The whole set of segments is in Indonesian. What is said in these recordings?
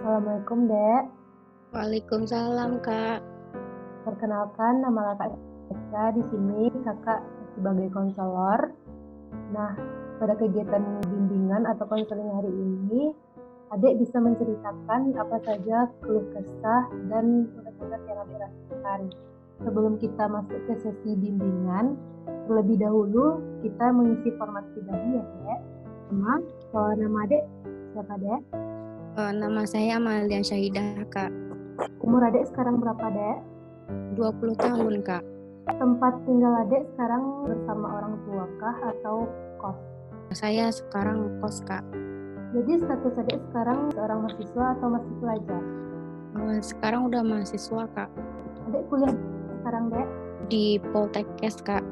Assalamualaikum, Dek. Waalaikumsalam, Kak. Perkenalkan, nama Kakak Eka. Di sini Kakak sebagai konselor. Nah, pada kegiatan bimbingan atau konseling hari ini, Adik bisa menceritakan apa saja keluh kesah dan unek-unek yang Adik rasakan. Sebelum kita masuk ke sesi bimbingan, terlebih dahulu kita mengisi format pribadi ya, Dek. Nama Adik siapa, Dek? Nama saya Amalia Syahidah, Kak. Umur Adik sekarang berapa, Dek? 20 tahun, Kak. Tempat tinggal Adik sekarang bersama orang tua kah atau kos? Saya sekarang kos, Kak. Jadi status Adik sekarang seorang mahasiswa atau masih pelajar? Sekarang udah mahasiswa, Kak. Adik kuliah sekarang, Dek? Di Poltekkes, Kak.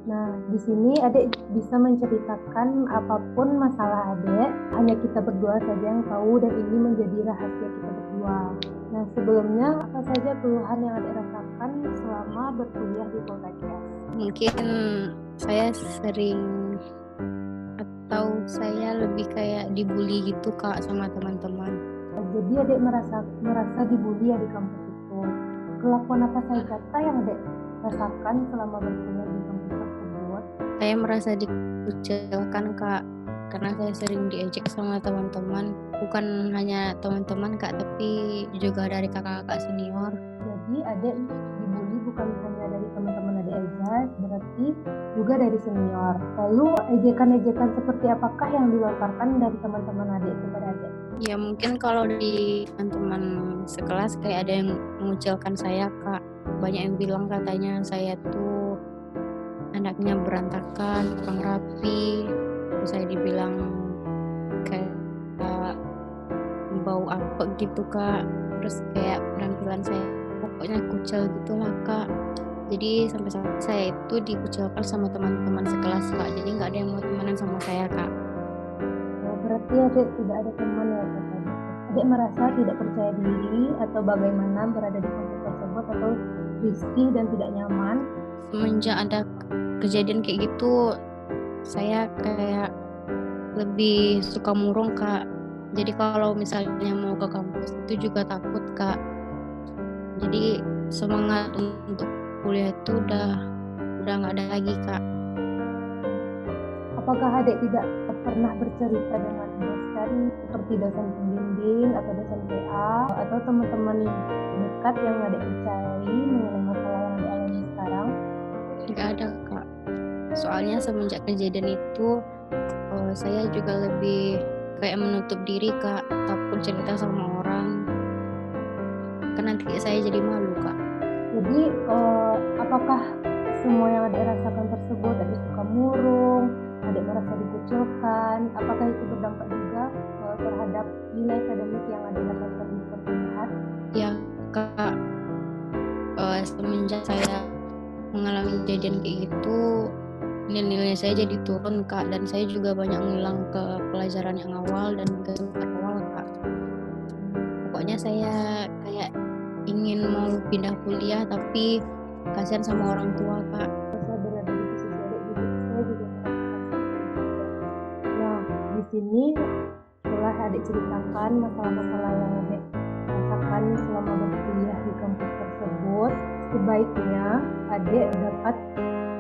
Nah, di sini Adik bisa menceritakan apapun masalah Adik, hanya kita berdua saja yang tahu dan ini menjadi rahasia kita berdua. Nah, sebelumnya apa saja keluhan yang Adik rasakan selama berkuliah di Poltekkes? Mungkin saya sering atau saya lebih kayak dibully gitu, Kak, sama teman-teman. Jadi Adik merasa dibully ya di kampus itu. Kelakuan apa saja kah yang Adik rasakan selama berkuliah di kampus tersebut? Saya merasa dikucilkan, Kak, karena saya sering diejek sama teman-teman. Bukan hanya teman-teman, Kak, tapi juga dari kakak-kakak senior. Jadi Adik dibully bukan hanya dari teman-teman Adik aja, berarti juga dari senior. Lalu ejekan-ejekan seperti apakah yang dilontarkan dari teman-teman Adik kepada Adik? Ya mungkin kalau di teman-teman sekelas kayak ada yang mengucilkan saya, Kak. Banyak yang bilang katanya saya tuh anaknya berantakan, kurang rapi. Terus saya dibilang kayak bau apa gitu, Kak. Terus kayak penampilan saya pokoknya kucil gitulah, Kak. Jadi sampai saya itu dikucilkan sama teman-teman sekelas, Kak. Jadi nggak ada yang mau temenan sama saya, Kak. Berarti Adik tidak ada teman ya, Kak? Adik merasa tidak percaya diri atau bagaimana berada di kampus tersebut atau risih dan tidak nyaman? Semenjak ada kejadian kayak gitu, saya kayak lebih suka murung, Kak. Jadi kalau misalnya mau ke kampus itu juga takut, Kak. Jadi semangat untuk kuliah itu udah nggak ada lagi, Kak. Apakah Adik tidak pernah bercerita dengan dosen seperti dosen pembimbing atau dosen PA atau teman-teman dekat yang Adik percayai mengenai masalah yang Adik alami sekarang? Nggak ada, Kak. Soalnya semenjak kejadian itu saya juga lebih kayak menutup diri, Kak. Takut cerita sama orang. Kan nanti saya jadi malu, Kak. Jadi apakah semua yang Adik rasakan tersebut, Adik suka murung, Adik merasa dikucilkan, apakah itu berdampak juga terhadap nilai akademik yang Adik dapatkan di perkuliahan? Ya, Kak. Semenjak saya mengalami kejadian kayak gitu, nilai-nilai saya jadi turun, Kak, dan saya juga banyak ngulang ke pelajaran yang awal dan ke semester awal, Kak. Pokoknya saya kayak ingin mau pindah kuliah tapi kasihan sama orang tua, Kak. Saya berada di posisi Adik juga, saya juga merasakan seperti itu. Nah, di sini setelah Adik ceritakan masalah-masalah yang Adik rasakan selama berkuliah di kampus tersebut, sebaiknya Adik dapat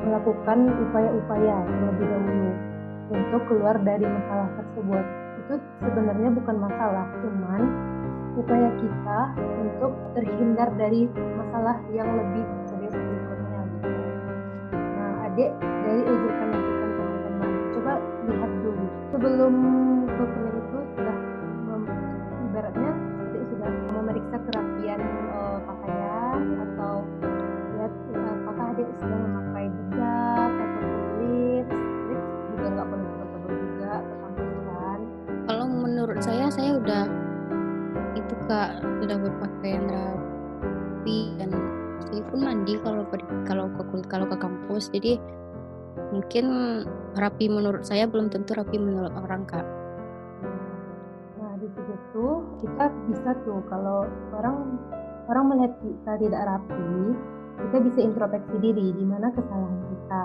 melakukan upaya-upaya terlebih dahulu untuk keluar dari masalah tersebut. Itu sebenarnya bukan masalah, cuman upaya kita untuk terhindar dari masalah yang lebih serius berikutnya gitu. Nah, Adik dari ejekan-ejekan teman-teman, coba lihat dulu sebelum berkuliah itu sudah ibaratnya Adik sudah memeriksa kerapian pakaian atau lihat apakah Adik sudah memakai bedak atau lips juga nggak perlu tebal juga ke kampus kan? Kalau menurut saya udah itu, Kak, sudah berpakaian rapi dan saya pun mandi kalau ke kampus. Jadi mungkin rapi menurut saya belum tentu rapi menurut orang, Kak. Nah, di situ kita bisa tuh kalau orang melihat kita tidak rapi, kita bisa introspeksi diri di mana kesalahan kita.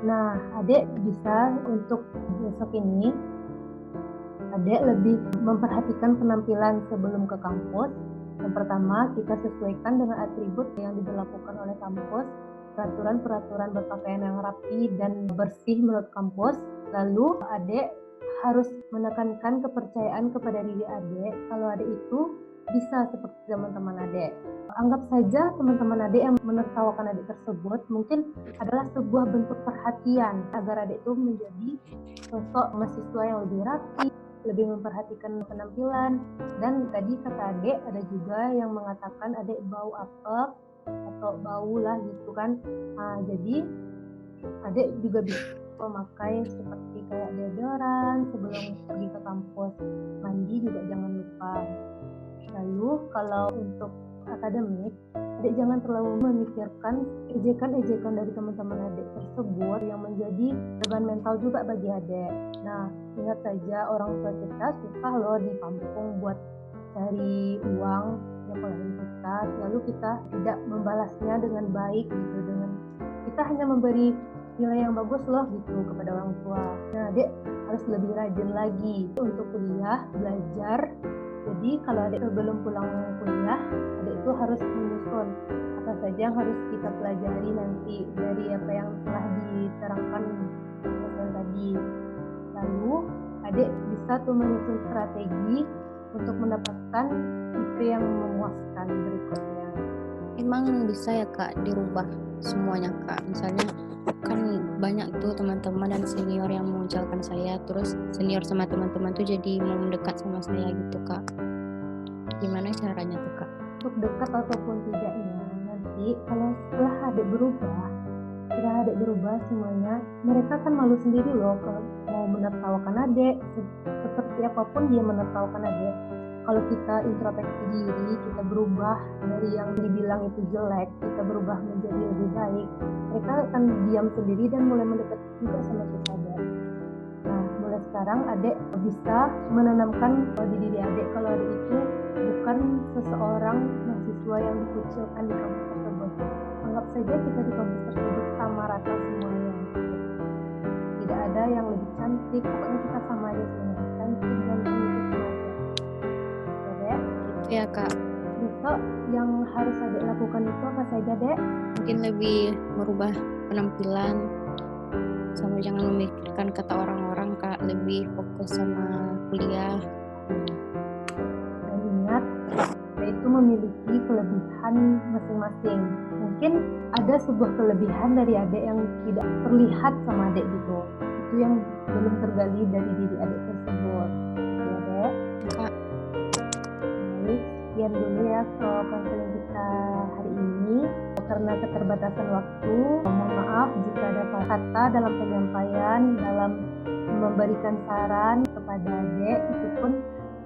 Nah, Adik bisa untuk besok ini adik lebih memperhatikan penampilan sebelum ke kampus. Yang pertama, kita sesuaikan dengan atribut yang diberlakukan oleh kampus, peraturan-peraturan berpakaian yang rapi dan bersih menurut kampus. Lalu adik harus menekankan kepercayaan kepada diri adik kalau adik itu bisa seperti teman-teman adik. Anggap saja teman-teman adik yang menertawakan adik tersebut mungkin adalah sebuah bentuk perhatian agar adik itu menjadi sosok mahasiswa yang lebih rapi, lebih memperhatikan penampilan. Dan tadi kata adik ada juga yang mengatakan adik bau apek atau bau lah gitu kan. Jadi adik juga bisa memakai seperti kayak deodoran sebelum pergi ke kampus. Mandi juga jangan lupa. Lalu kalau untuk akademik, adik jangan terlalu memikirkan ejekan-ejekan dari teman-teman adik tersebut yang menjadi beban mental juga bagi adik. Nah, ingat saja orang tua kita susah loh di kampung buat cari uang nyekolahin kita, lalu kita tidak membalasnya dengan baik gitu, dengan kita hanya memberi nilai yang bagus loh gitu kepada orang tua. Nah, adik harus lebih rajin lagi untuk kuliah, belajar. Jadi kalau adik belum pulang kuliah, adik itu harus menyusun apa saja yang harus kita pelajari nanti dari apa yang telah diterangkan dosen tadi. Lalu adik bisa tuh menyusun strategi untuk mendapatkan IP yang memuaskan berikutnya. Emang bisa ya Kak dirubah semuanya Kak? Misalnya kan banyak tuh teman-teman dan senior yang mengucilkan saya, terus senior sama teman-teman tuh jadi mau mendekat sama saya gitu Kak. Gimana caranya tuh Kak? Untuk dekat ataupun tidaknya, nanti kalau setelah adik berubah semuanya, mereka kan malu sendiri loh kalau mau menertawakan adik, seperti apapun dia menertawakan adik. Kalau kita introspeksi diri, kita berubah dari yang dibilang itu jelek, kita berubah menjadi lebih baik, mereka akan diam sendiri dan mulai mendekat juga sama kita adik. Nah, mulai sekarang adik bisa menanamkan di diri adik kalau adik itu bukan seseorang mahasiswa yang dikucilkan di kampus tersebut. Anggap saja kita di kampus tersebut sama rata semuanya. Tidak ada yang lebih cantik, pokoknya kita sama aja semuanya. Cantik dan cantik sama aja. Dek? Ya Kak. Besok yang harus adik lakukan itu apa saja Dek? Mungkin lebih merubah penampilan, sama jangan memikirkan kata orang-orang Kak, lebih fokus sama kuliah. Dan ingat, kita itu memiliki kelebihan masing-masing. Mungkin ada sebuah kelebihan dari adik yang tidak terlihat sama adik gitu. Itu yang belum tergali dari diri adik tersebut. Ya Dek? Kak. Baik, sekian dulu ya konseling kita hari ini. Karena keterbatasan waktu, mohon maaf jika ada salah kata dalam penyampaian, dalam memberikan saran kepada adik. Itu pun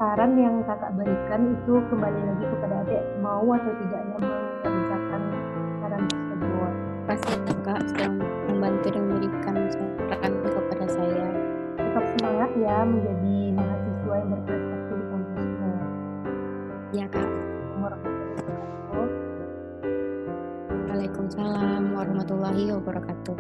saran yang kakak berikan itu kembali lagi kepada adik mau atau tidaknya mengerjakan saran tersebut. Terima kasih Kak sudah membantu dan memberikan saran kepada saya. Tetap semangat ya menjadi mahasiswa yang berprestasi di kampusmu. Ya Kak. Waalaikumsalam warahmatullahi wabarakatuh.